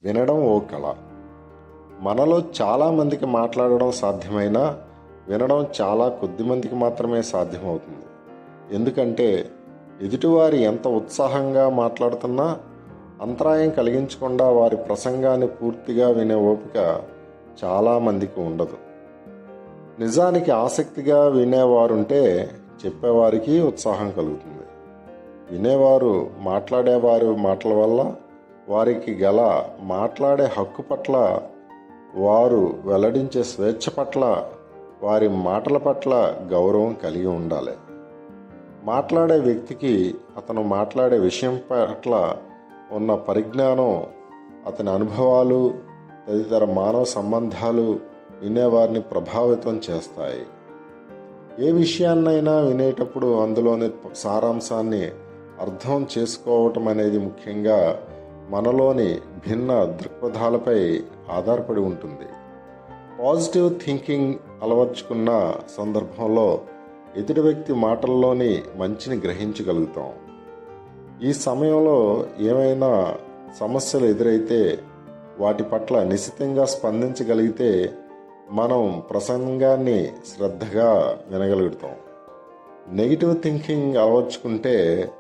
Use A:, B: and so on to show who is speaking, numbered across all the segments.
A: వినడం ఓ కళ. మనలో చాలామందికి మాట్లాడడం సాధ్యమైనా వినడం చాలా కొద్ది మందికి మాత్రమే సాధ్యమవుతుంది. ఎందుకంటే ఎదుటివారి ఎంత ఉత్సాహంగా మాట్లాడుతున్నా అంతరాయం కలిగించకుండా వారి ప్రసంగాన్ని పూర్తిగా వినే ఓపిక చాలామందికి ఉండదు. నిజానికి ఆసక్తిగా వినేవారుంటే చెప్పేవారికి ఉత్సాహం కలుగుతుంది. వినేవారు మాట్లాడేవారి మాటల వల్ల వారికి గల మాట్లాడే హక్కు పట్ల, వారు వెల్లడించే స్వేచ్ఛ పట్ల, వారి మాటల పట్ల గౌరవం కలిగి ఉండాలి. మాట్లాడే వ్యక్తికి అతను మాట్లాడే విషయం పట్ల ఉన్న పరిజ్ఞానం, అతని అనుభవాలు, తదితర మానవ సంబంధాలు వినేవారిని ప్రభావితం చేస్తాయి. ఏ విషయాన్నైనా వినేటప్పుడు అందులోని సారాంశాన్ని అర్థం చేసుకోవటం అనేది ముఖ్యంగా మనలోని భిన్న దృక్పథాలపై ఆధారపడి ఉంటుంది. పాజిటివ్ థింకింగ్ అలవర్చుకున్న సందర్భంలో ఎదుటి వ్యక్తి మాటల్లోని మంచిని గ్రహించగలుగుతాం. ఈ సమయంలో ఏమైనా సమస్యలు ఎదురైతే వాటి పట్ల నిశితంగా స్పందించగలిగితే మనం ప్రసంగాన్ని శ్రద్ధగా వినగలుగుతాం. నెగిటివ్ థింకింగ్ అలవర్చుకుంటే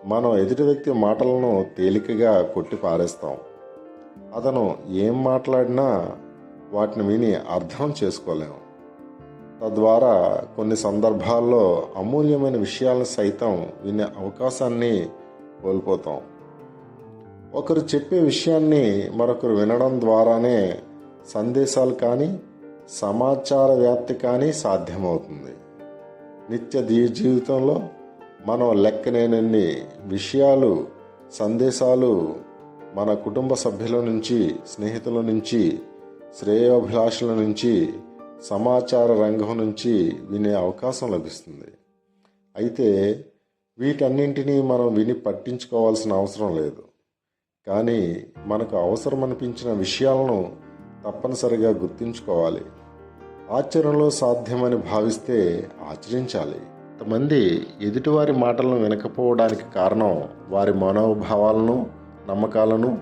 A: మనం ఎదుటి వ్యక్తి మాటలను తేలికగా కొట్టి పారేస్తాం. అతను ఏం మాట్లాడినా వాటిని విని అర్థం చేసుకోలేము. తద్వారా కొన్ని సందర్భాల్లో అమూల్యమైన విషయాలను సైతం వినే అవకాశాన్ని కోల్పోతాం. ఒకరు చెప్పే విషయాన్ని మరొకరు వినడం ద్వారానే సందేశాలు కానీ సమాచార వ్యాప్తి కానీ సాధ్యమవుతుంది. నిత్య జీవితంలో మనం లెక్కలేనన్ని విషయాలు, సందేశాలు మన కుటుంబ సభ్యుల నుంచి, స్నేహితుల నుంచి, శ్రేయోభిలాషుల నుంచి, సమాచార రంగం నుంచి వినే అవకాశం లభిస్తుంది. అయితే వీటన్నింటినీ మనం విని పట్టించుకోవాల్సిన అవసరం లేదు. కానీ మనకు అవసరం అనిపించిన విషయాలను తప్పనిసరిగా గుర్తుంచుకోవాలి. ఆచరణలో సాధ్యమని భావిస్తే ఆచరించాలి. కొంతమంది ఎదుటివారి మాటలను వినకపోవడానికి కారణం వారి మనోభావాలను, నమ్మకాలను,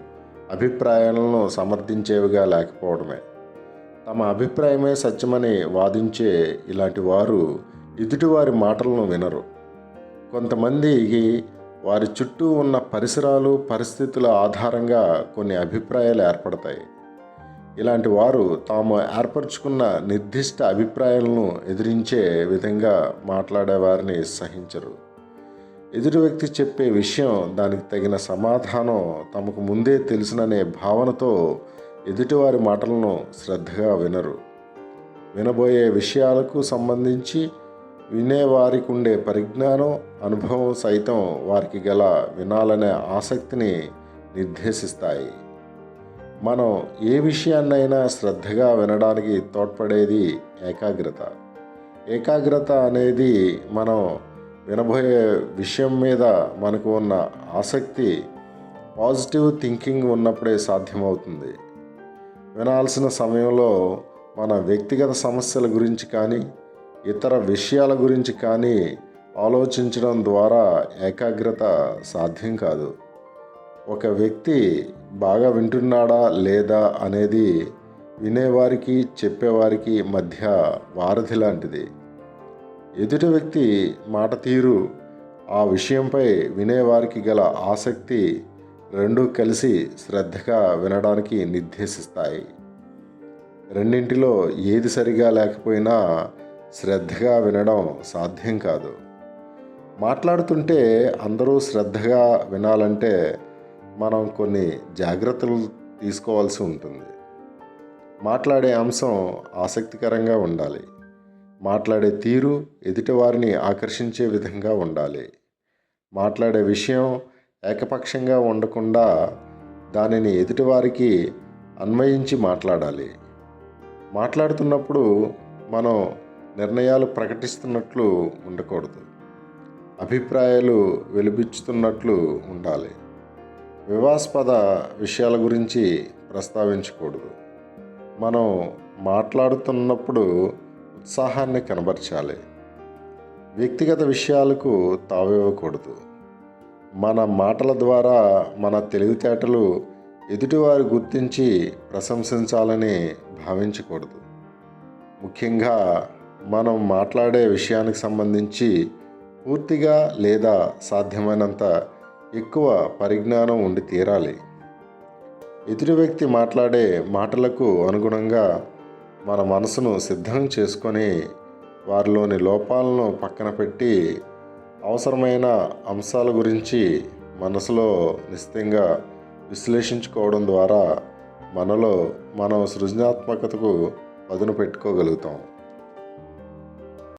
A: అభిప్రాయాలను సమర్థించేవిగా లేకపోవడమే. తమ అభిప్రాయమే సత్యమని వాదించే ఇలాంటి వారు ఎదుటివారి మాటలను వినరు. కొంతమందికి వారి చుట్టూ ఉన్న పరిసరాలు, పరిస్థితుల ఆధారంగా కొన్ని అభిప్రాయాలు ఏర్పడతాయి. ఇలాంటి వారు తాము ఏర్పరచుకున్న నిర్దిష్ట అభిప్రాయాలను ఎదిరించే విధంగా మాట్లాడేవారిని సహించరు. ఎదుటి వ్యక్తి చెప్పే విషయం, దానికి తగిన సమాధానం తమకు ముందే తెలుసుననే భావనతో ఎదుటివారి మాటలను శ్రద్ధగా వినరు. వినబోయే విషయాలకు సంబంధించి వినేవారికి ఉండే పరిజ్ఞానం, అనుభవం సైతం వారికి గల వినాలనే ఆసక్తిని నిర్దేశిస్తాయి. మనం ఏ విషయాన్నైనా శ్రద్ధగా వినడానికి తోడ్పడేది ఏకాగ్రత. ఏకాగ్రత అనేది మనం వినబోయే విషయం మీద మనకు ఉన్న ఆసక్తి, పాజిటివ్ థింకింగ్ ఉన్నప్పుడే సాధ్యమవుతుంది. వినాల్సిన సమయంలో మన వ్యక్తిగత సమస్యల గురించి కానీ, ఇతర విషయాల గురించి కానీ ఆలోచించడం ద్వారా ఏకాగ్రత సాధ్యం కాదు. ఒక వ్యక్తి బాగా వింటున్నాడా లేదా అనేది వినేవారికి, చెప్పేవారికి మధ్య వారధి లాంటిది. ఎదుటి వ్యక్తి మాట తీరు, ఆ విషయంపై వినేవారికి గల ఆసక్తి రెండూ కలిసి శ్రద్ధగా వినడానికి నిర్దేశిస్తాయి. రెండింటిలో ఏది సరిగా లేకపోయినా శ్రద్ధగా వినడం సాధ్యం కాదు. మాట్లాడుతుంటే అందరూ శ్రద్ధగా వినాలంటే మనం కొన్ని జాగ్రత్తలు తీసుకోవాల్సి ఉంటుంది. మాట్లాడే అంశం ఆసక్తికరంగా ఉండాలి. మాట్లాడే తీరు ఎదుటివారిని ఆకర్షించే విధంగా ఉండాలి. మాట్లాడే విషయం ఏకపక్షంగా ఉండకుండా దానిని ఎదుటివారికి అన్వయించి మాట్లాడాలి. మాట్లాడుతున్నప్పుడు మనం నిర్ణయాలు ప్రకటిస్తున్నట్లు ఉండకూడదు. అభిప్రాయాలు వెలిబుచ్చుతున్నట్లు ఉండాలి. వివాదాస్పద విషయాల గురించి ప్రస్తావించకూడదు. మనం మాట్లాడుతున్నప్పుడు ఉత్సాహాన్ని కనబరచాలి. వ్యక్తిగత విషయాలకు తావివ్వకూడదు. మన మాటల ద్వారా మన తెలివితేటలు ఎదుటివారు గుర్తించి ప్రశంసించాలని భావించకూడదు. ముఖ్యంగా మనం మాట్లాడే విషయానికి సంబంధించి పూర్తిగా లేదా సాధ్యమైనంత ఎక్కువ పరిజ్ఞానం ఉండి తీరాలి. ఎదుటి వ్యక్తి మాట్లాడే మాటలకు అనుగుణంగా మన మనసును సిద్ధం చేసుకొని వారిలోని లోపాలను పక్కన పెట్టి అవసరమైన అంశాల గురించి మనసులో నిశ్చితంగా విశ్లేషించుకోవడం ద్వారా మనం సృజనాత్మకతకు పదును పెట్టుకోగలుగుతాం.